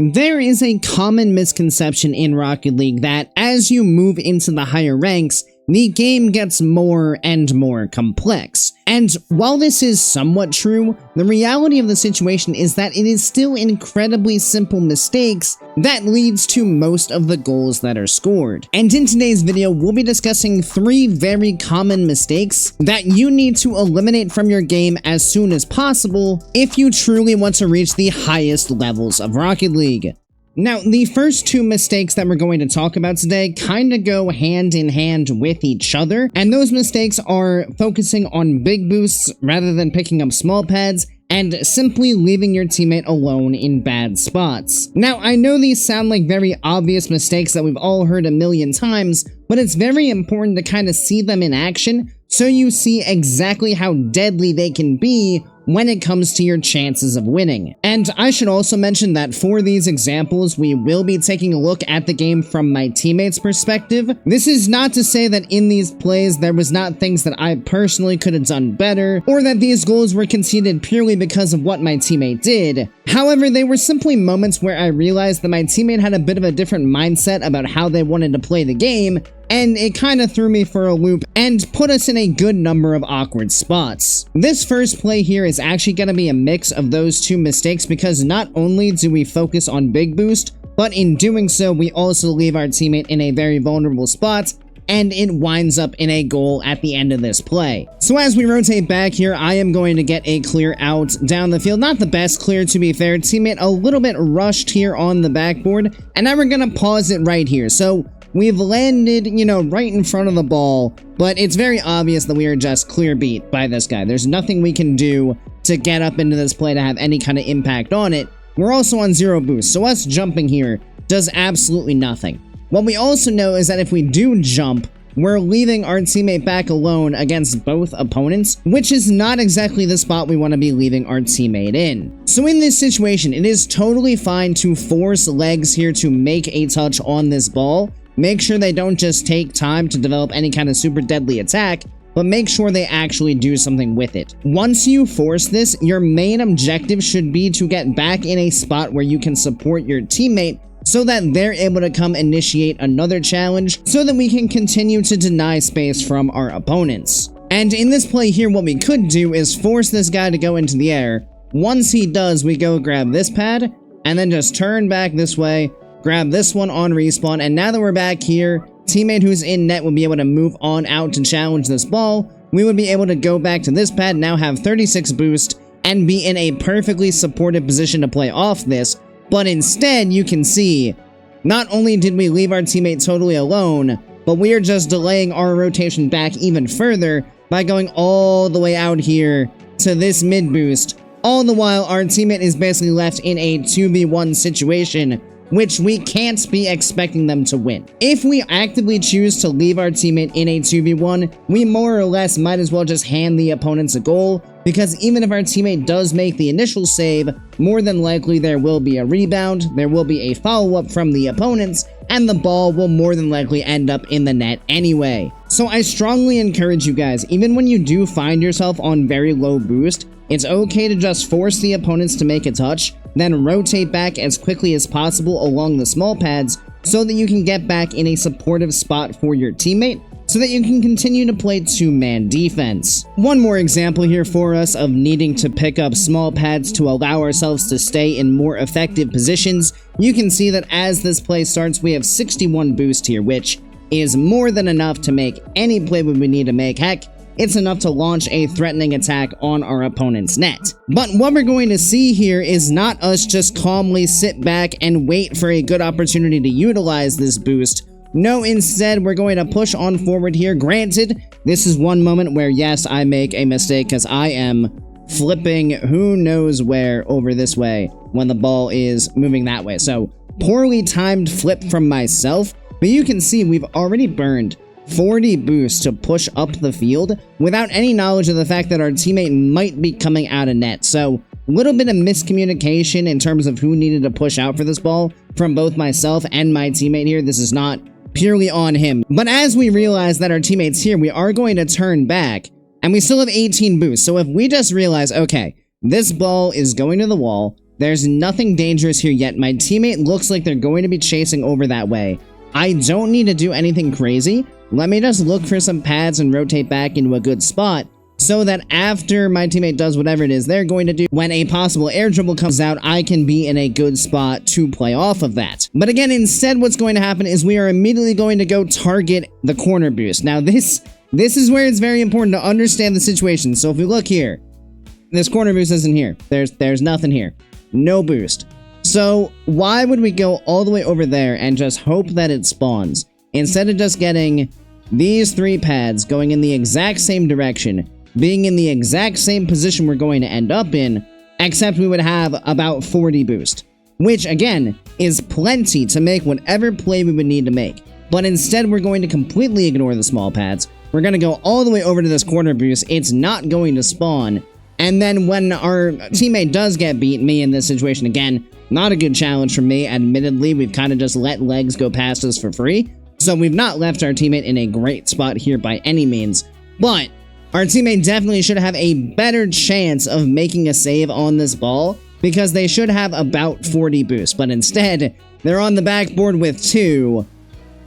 There is a common misconception in Rocket League that as you move into the higher ranks, the game gets more and more complex. And while this is somewhat true, the reality of the situation is that it is still incredibly simple mistakes that leads to most of the goals that are scored. And in today's video, we'll be discussing 3 very common mistakes that you need to eliminate from your game as soon as possible if you truly want to reach the highest levels of Rocket League. Now, the first 2 mistakes that we're going to talk about today kind of go hand in hand with each other, and those mistakes are focusing on big boosts rather than picking up small pads, and simply leaving your teammate alone in bad spots. Now, I know these sound like very obvious mistakes that we've all heard a million times, but it's very important to kind of see them in action so you see exactly how deadly they can be when it comes to your chances of winning. And I should also mention that for these examples, we will be taking a look at the game from my teammate's perspective. This is not to say that in these plays there was not things that I personally could have done better, or that these goals were conceded purely because of what my teammate did. However, they were simply moments where I realized that my teammate had a bit of a different mindset about how they wanted to play the game, and it kind of threw me for a loop and put us in a good number of awkward spots. This first play here is actually going to be a mix of those 2 mistakes because not only do we focus on big boost, but in doing so we also leave our teammate in a very vulnerable spot, and it winds up in a goal at the end of this play. So as we rotate back here, I am going to get a clear out down the field. Not the best clear, to be fair. Teammate a little bit rushed here on the backboard, and now we're going to pause it right here. So we've landed, right in front of the ball, but it's very obvious that we are just clear beat by this guy. There's nothing we can do to get up into this play to have any kind of impact on it. We're also on 0 boost, so us jumping here does absolutely nothing. What we also know is that if we do jump, we're leaving our teammate back alone against both opponents, which is not exactly the spot we want to be leaving our teammate in. So in this situation, it is totally fine to force legs here to make a touch on this ball. Make sure they don't just take time to develop any kind of super deadly attack, but make sure they actually do something with it. Once you force this, your main objective should be to get back in a spot where you can support your teammate so that they're able to come initiate another challenge so that we can continue to deny space from our opponents. And in this play here, what we could do is force this guy to go into the air. Once he does, we go grab this pad and then just turn back this way, grab this one on respawn, and now that we're back here, teammate who's in net will be able to move on out to challenge this ball. We would be able to go back to this pad, now have 36 boost, and be in a perfectly supported position to play off this. But instead, you can see, not only did we leave our teammate totally alone, but we are just delaying our rotation back even further by going all the way out here to this mid boost. All the while, our teammate is basically left in a 2v1 situation, which we can't be expecting them to win. If we actively choose to leave our teammate in a 2v1, we more or less might as well just hand the opponents a goal, because even if our teammate does make the initial save, more than likely there will be a rebound, there will be a follow-up from the opponents, and the ball will more than likely end up in the net anyway. So I strongly encourage you guys, even when you do find yourself on very low boost, it's okay to just force the opponents to make a touch, then rotate back as quickly as possible along the small pads so that you can get back in a supportive spot for your teammate so that you can continue to play 2-man defense. One more example here for us of needing to pick up small pads to allow ourselves to stay in more effective positions. You can see that as this play starts, we have 61 boost here, which is more than enough to make any play we need to make. Heck, it's enough to launch a threatening attack on our opponent's net. But what we're going to see here is not us just calmly sit back and wait for a good opportunity to utilize this boost. No, instead, we're going to push on forward here. Granted, this is one moment where, yes, I make a mistake because I am flipping who knows where over this way when the ball is moving that way. So, poorly timed flip from myself, but you can see we've already burned 40 boosts to push up the field without any knowledge of the fact that our teammate might be coming out of net. So, a little bit of miscommunication in terms of who needed to push out for this ball from both myself and my teammate here. This is not purely on him. But as we realize that our teammate's here, we are going to turn back, and we still have 18 boosts. So if we just realize, okay, this ball is going to the wall, There's nothing dangerous here yet. My teammate looks like they're going to be chasing over that way. I don't need to do anything crazy. Let me just look for some pads and rotate back into a good spot so that after my teammate does whatever it is they're going to do, when a possible air dribble comes out, I can be in a good spot to play off of that. But again, instead what's going to happen is we are immediately going to go target the corner boost. Now this is where it's very important to understand the situation. So if we look here, this corner boost isn't here. There's nothing here. No boost. So why would we go all the way over there and just hope that it spawns instead of just getting these 3 pads going in the exact same direction, being in the exact same position we're going to end up in, except we would have about 40 boost, which again is plenty to make whatever play we would need to make. But instead we're going to completely ignore the small pads. We're going to go all the way over to this corner boost. It's not going to spawn. And then when our teammate does get beat, me in this situation again, not a good challenge for me. Admittedly, we've kind of just let legs go past us for free. So we've not left our teammate in a great spot here by any means. But our teammate definitely should have a better chance of making a save on this ball because they should have about 40 boost. But instead, they're on the backboard with 2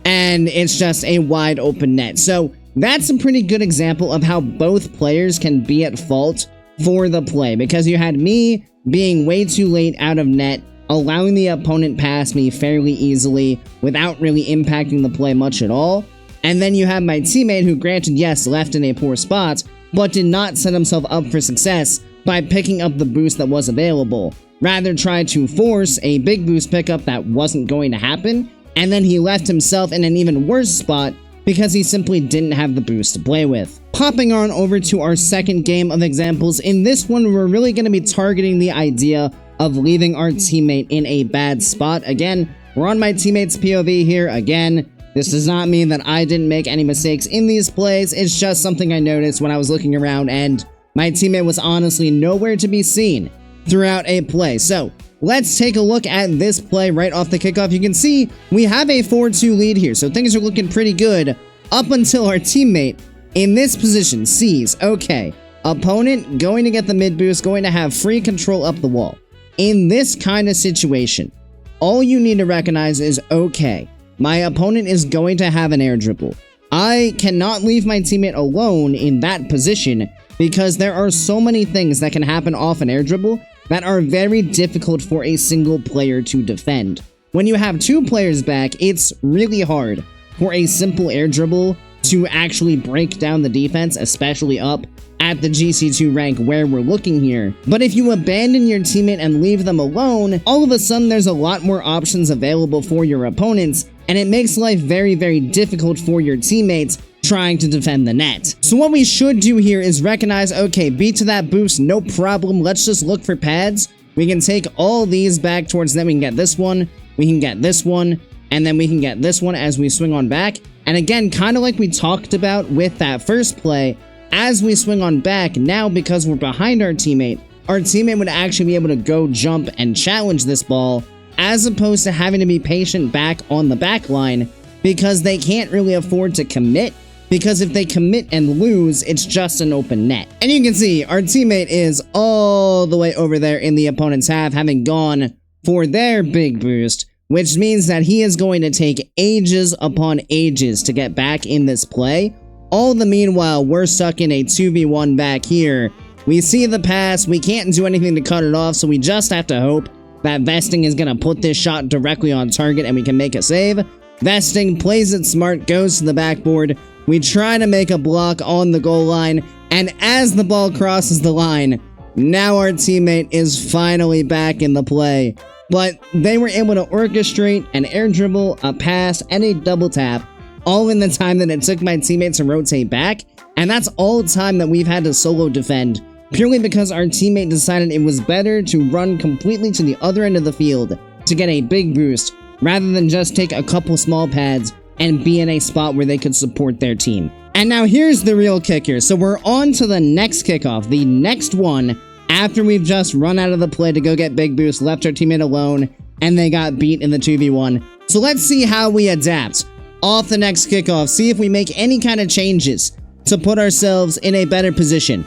and it's just a wide open net. So that's a pretty good example of how both players can be at fault for the play, because you had me being way too late out of net, allowing the opponent past me fairly easily without really impacting the play much at all. And then you have my teammate who, granted, yes, left in a poor spot, but did not set himself up for success by picking up the boost that was available. Rather tried to force a big boost pickup that wasn't going to happen, and then he left himself in an even worse spot because he simply didn't have the boost to play with. Popping on over to our second game of examples, in this one we're really going to be targeting the idea of leaving our teammate in a bad spot. Again, we're on my teammate's POV here. Again, this does not mean that I didn't make any mistakes in these plays. It's just something I noticed when I was looking around and my teammate was honestly nowhere to be seen throughout a play. So let's take a look at this play right off the kickoff. You can see we have a 4-2 lead here, so things are looking pretty good up until our teammate in this position sees, okay, opponent going to get the mid boost, going to have free control up the wall. In this kind of situation, all you need to recognize is, okay, my opponent is going to have an air dribble. I cannot leave my teammate alone in that position because there are so many things that can happen off an air dribble that are very difficult for a single player to defend. When you have 2 players back, it's really hard for a simple air dribble to actually break down the defense, especially up at the GC2 rank where we're looking here. But if you abandon your teammate and leave them alone, all of a sudden there's a lot more options available for your opponents, and it makes life very, very difficult for your teammates trying to defend the net. So what we should do here is recognize, okay, beat to that boost, no problem. Let's just look for pads. We can take all these back towards them. We can get this one, we can get this one, and then we can get this one as we swing on back. And again, kind of like we talked about with that first play, as we swing on back, now because we're behind our teammate would actually be able to go jump and challenge this ball, as opposed to having to be patient back on the back line because they can't really afford to commit. Because if they commit and lose, it's just an open net. And you can see our teammate is all the way over there in the opponent's half, having gone for their big boost, which means that he is going to take ages upon ages to get back in this play. All the meanwhile, we're stuck in a 2v1 back here. We see the pass, we can't do anything to cut it off, so we just have to hope that Vesting is going to put this shot directly on target and we can make a save. Vesting plays it smart, goes to the backboard. We try to make a block on the goal line, and as the ball crosses the line, now our teammate is finally back in the play. But they were able to orchestrate an air dribble, a pass, and a double tap, all in the time that it took my teammates to rotate back, and that's all time that we've had to solo defend, purely because our teammate decided it was better to run completely to the other end of the field to get a big boost, rather than just take a couple small pads and be in a spot where they could support their team. And now here's the real kicker. So we're on to the next kickoff, the next one, after we've just run out of the play to go get big boost, left our teammate alone, and they got beat in the 2v1. So let's see how we adapt off the next kickoff, see if we make any kind of changes to put ourselves in a better position.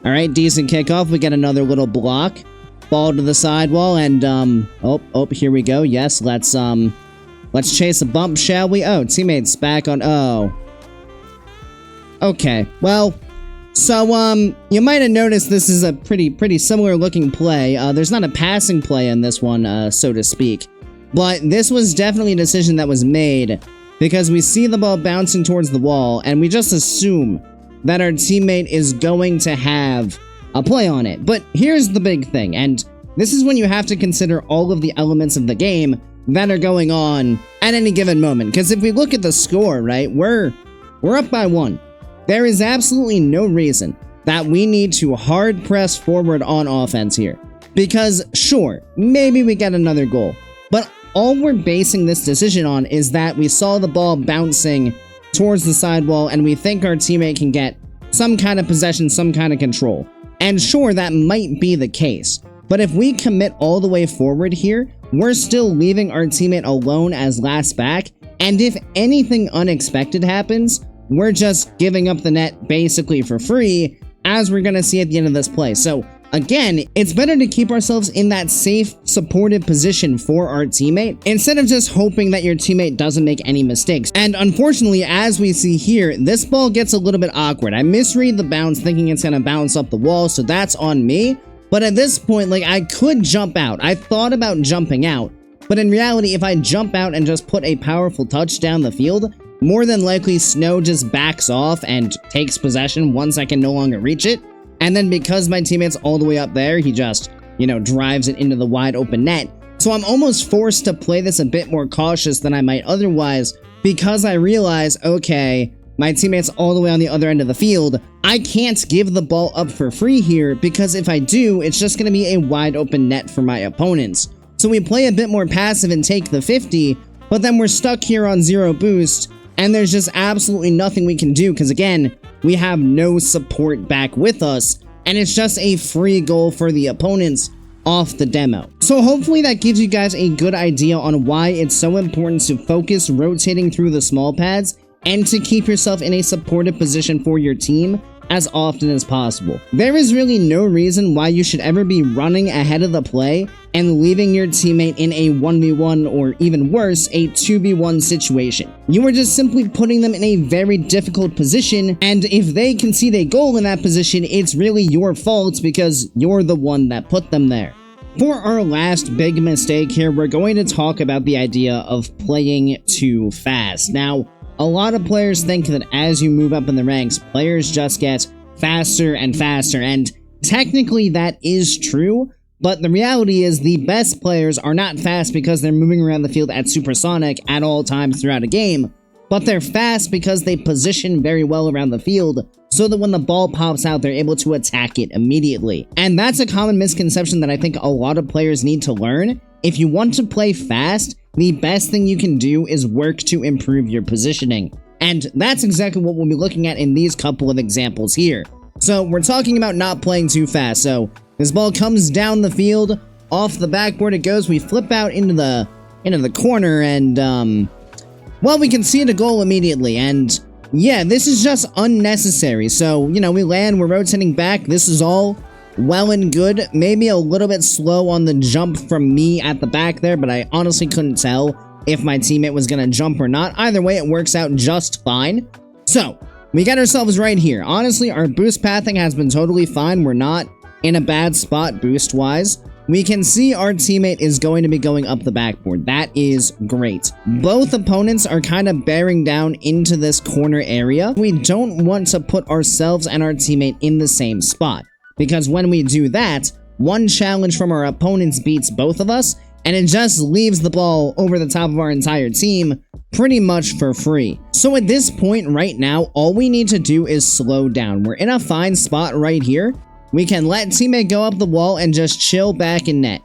Alright, decent kickoff, we get another little block. Ball to the sidewall, and, oh, here we go. Yes, let's chase a bump, shall we? Oh, teammates back on, oh. Okay, well, so, you might have noticed this is a pretty similar looking play. There's not a passing play in this one, so to speak. But this was definitely a decision that was made because we see the ball bouncing towards the wall, and we just assume that our teammate is going to have a play on it. But here's the big thing, and this is when you have to consider all of the elements of the game that are going on at any given moment. Because if we look at the score, right, we're up by 1. There is absolutely no reason that we need to hard press forward on offense here. Because, sure, maybe we get another goal. But all we're basing this decision on is that we saw the ball bouncing towards the sidewall and we think our teammate can get some kind of possession, some kind of control. And sure, that might be the case. But if we commit all the way forward here, we're still leaving our teammate alone as last back. And if anything unexpected happens, we're just giving up the net basically for free, as we're gonna see at the end of this play. So, again, it's better to keep ourselves in that safe, supportive position for our teammate, instead of just hoping that your teammate doesn't make any mistakes. And unfortunately, as we see here, this ball gets a little bit awkward. I misread the bounce thinking it's gonna bounce up the wall, so that's on me. But at this point, like, I could jump out. I thought about jumping out. But in reality, if I jump out and just put a powerful touch down the field, more than likely Snow just backs off and takes possession once I can no longer reach it. And then because my teammate's all the way up there, he just, drives it into the wide open net. So I'm almost forced to play this a bit more cautious than I might otherwise, because I realize, okay, my teammate's all the way on the other end of the field. I can't give the ball up for free here, because if I do, it's just going to be a wide open net for my opponents. So we play a bit more passive and take the 50, but then we're stuck here on 0 boost, and there's just absolutely nothing we can do, because again, we have no support back with us, and it's just a free goal for the opponents off the demo. So hopefully that gives you guys a good idea on why it's so important to focus rotating through the small pads and to keep yourself in a supportive position for your team as often as possible. There is really no reason why you should ever be running ahead of the play and leaving your teammate in a 1v1 or even worse, a 2v1 situation. You are just simply putting them in a very difficult position, and if they concede a goal in that position, it's really your fault because you're the one that put them there. For our last big mistake here, we're going to talk about the idea of playing too fast. Now, a lot of players think that as you move up in the ranks, players just get faster and faster, and technically that is true, but the reality is the best players are not fast because they're moving around the field at supersonic at all times throughout a game, but they're fast because they position very well around the field so that when the ball pops out, they're able to attack it immediately. And that's a common misconception that I think a lot of players need to learn. If you want to play fast, the best thing you can do is work to improve your positioning. And that's exactly what we'll be looking at in these couple of examples here. So we're talking about not playing too fast. So this ball comes down the field, off the backboard it goes, we flip out into the corner, and well, we can see the goal immediately. And yeah, this is just unnecessary. So, we land, we're rotating back, this is all well and good. Maybe a little bit slow on the jump from me at the back there, but I honestly couldn't tell if my teammate was gonna jump or not. Either way, it works out just fine. So, we got ourselves right here. Honestly, our boost pathing has been totally fine. We're not in a bad spot boost-wise. We can see our teammate is going to be going up the backboard. That is great. Both opponents are kind of bearing down into this corner area. We don't want to put ourselves and our teammate in the same spot, because when we do that, one challenge from our opponents beats both of us, and it just leaves the ball over the top of our entire team pretty much for free. So at this point right now, all we need to do is slow down. We're in a fine spot right here. We can let teammate go up the wall and just chill back in net.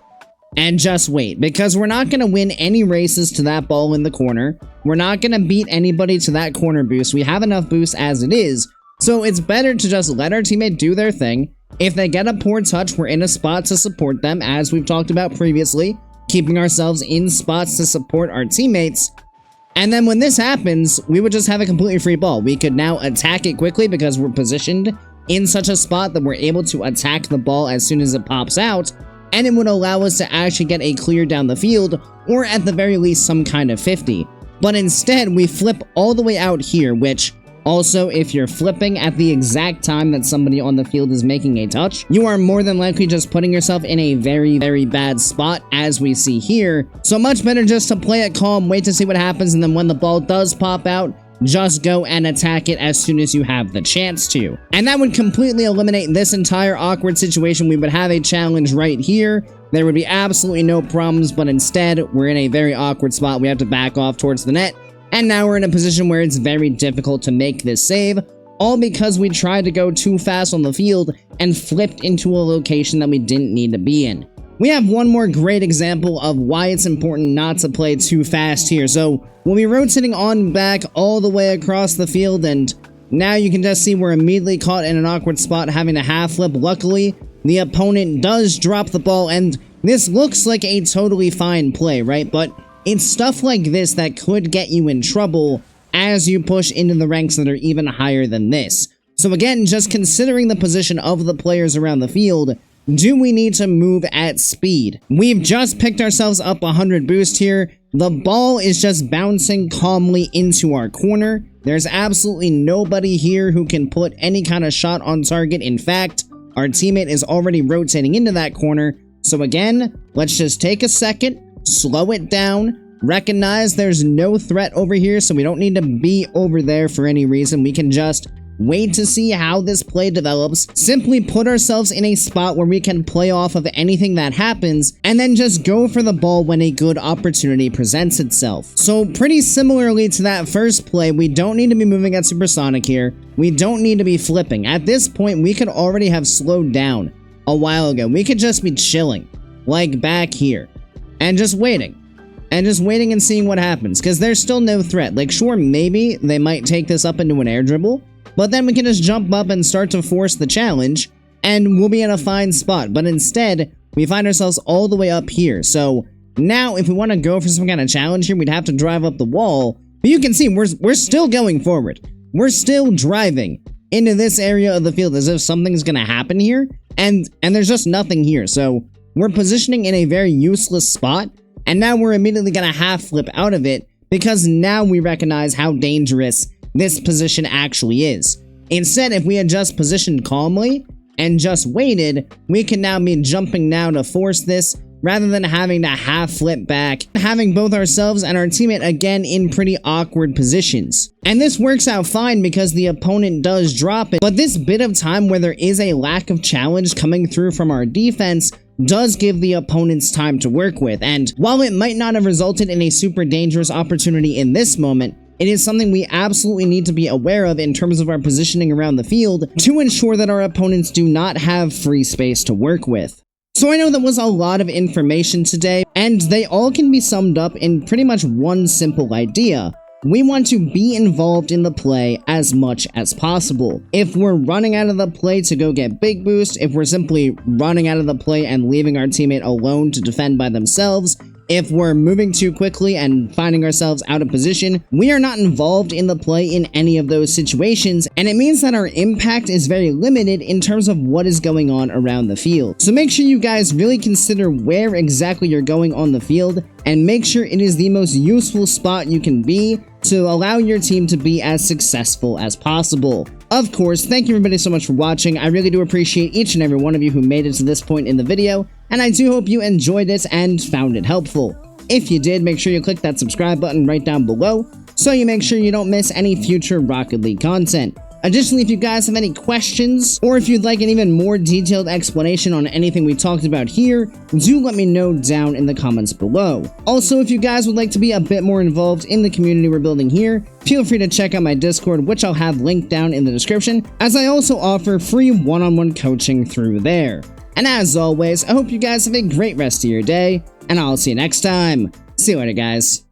And just wait, because we're not going to win any races to that ball in the corner. We're not going to beat anybody to that corner boost. We have enough boost as it is. So it's better to just let our teammate do their thing. If they get a poor touch, we're in a spot to support them, as we've talked about previously, keeping ourselves in spots to support our teammates. And then when this happens, we would just have a completely free ball. We could now attack it quickly because we're positioned in such a spot that we're able to attack the ball as soon as it pops out. and it would allow us to actually get a clear down the field, or at the very least some kind of 50. But instead, we flip all the way out here, which also, if you're flipping at the exact time that somebody on the field is making a touch, you are more than likely just putting yourself in a very, very bad spot, as we see here. So much better just to play it calm, wait to see what happens, and then when the ball does pop out, just go and attack it as soon as you have the chance to. And that would completely eliminate this entire awkward situation. We would have a challenge right here. There would be absolutely no problems, but instead, we're in a very awkward spot. We have to back off towards the net. And now we're in a position where it's very difficult to make this save, all because we tried to go too fast on the field and flipped into a location that we didn't need to be in. We have one more great example of why it's important not to play too fast here. So we'll be rotating on back all the way across the field, and now you can just see we're immediately caught in an awkward spot having to half flip. Luckily, the opponent does drop the ball, and this looks like a totally fine play, right? But it's stuff like this that could get you in trouble as you push into the ranks that are even higher than this. So again, just considering the position of the players around the field, do we need to move at speed? We've just picked ourselves up 100 boost here. The ball is just bouncing calmly into our corner. There's absolutely nobody here who can put any kind of shot on target. In fact, our teammate is already rotating into that corner. So again, let's just take a second, slow it down, recognize there's no threat over here, so we don't need to be over there for any reason. We can just wait to see how this play develops, simply put ourselves in a spot where we can play off of anything that happens, and then just go for the ball when a good opportunity presents itself. So pretty similarly to that first play, we don't need to be moving at supersonic here. We don't need to be flipping. At this point, we could already have slowed down a while ago. We could just be chilling, like back here, and just waiting. And seeing what happens, because there's still no threat. Like, sure, maybe they might take this up into an air dribble, but then we can just jump up and start to force the challenge, and we'll be in a fine spot. But instead, we find ourselves all the way up here. So now, if we want to go for some kind of challenge here, we'd have to drive up the wall. But you can see, we're still going forward. We're still driving into this area of the field as if something's going to happen here, and there's just nothing here. So we're positioning in a very useless spot, and now we're immediately going to half flip out of it, because now we recognize how dangerous this position actually is. Instead, if we had just positioned calmly and just waited, we can now be jumping now to force this, rather than having to half flip back, having both ourselves and our teammate again in pretty awkward positions. And this works out fine because the opponent does drop it, but this bit of time where there is a lack of challenge coming through from our defense does give the opponents time to work with. And while it might not have resulted in a super dangerous opportunity in this moment, it is something we absolutely need to be aware of in terms of our positioning around the field to ensure that our opponents do not have free space to work with. So I know that was a lot of information today, and they all can be summed up in pretty much one simple idea. We want to be involved in the play as much as possible. If we're running out of the play to go get big boost, if we're simply running out of the play and leaving our teammate alone to defend by themselves, if we're moving too quickly and finding ourselves out of position, we are not involved in the play in any of those situations, and it means that our impact is very limited in terms of what is going on around the field. So make sure you guys really consider where exactly you're going on the field, and make sure it is the most useful spot you can be to allow your team to be as successful as possible. Of course, thank you everybody so much for watching. I really do appreciate each and every one of you who made it to this point in the video, and I do hope you enjoyed it and found it helpful. If you did, make sure you click that subscribe button right down below, so you make sure you don't miss any future Rocket League content. Additionally, if you guys have any questions, or if you'd like an even more detailed explanation on anything we talked about here, do let me know down in the comments below. Also, if you guys would like to be a bit more involved in the community we're building here, feel free to check out my Discord, which I'll have linked down in the description, as I also offer free one-on-one coaching through there. And as always, I hope you guys have a great rest of your day, and I'll see you next time. See you later, guys.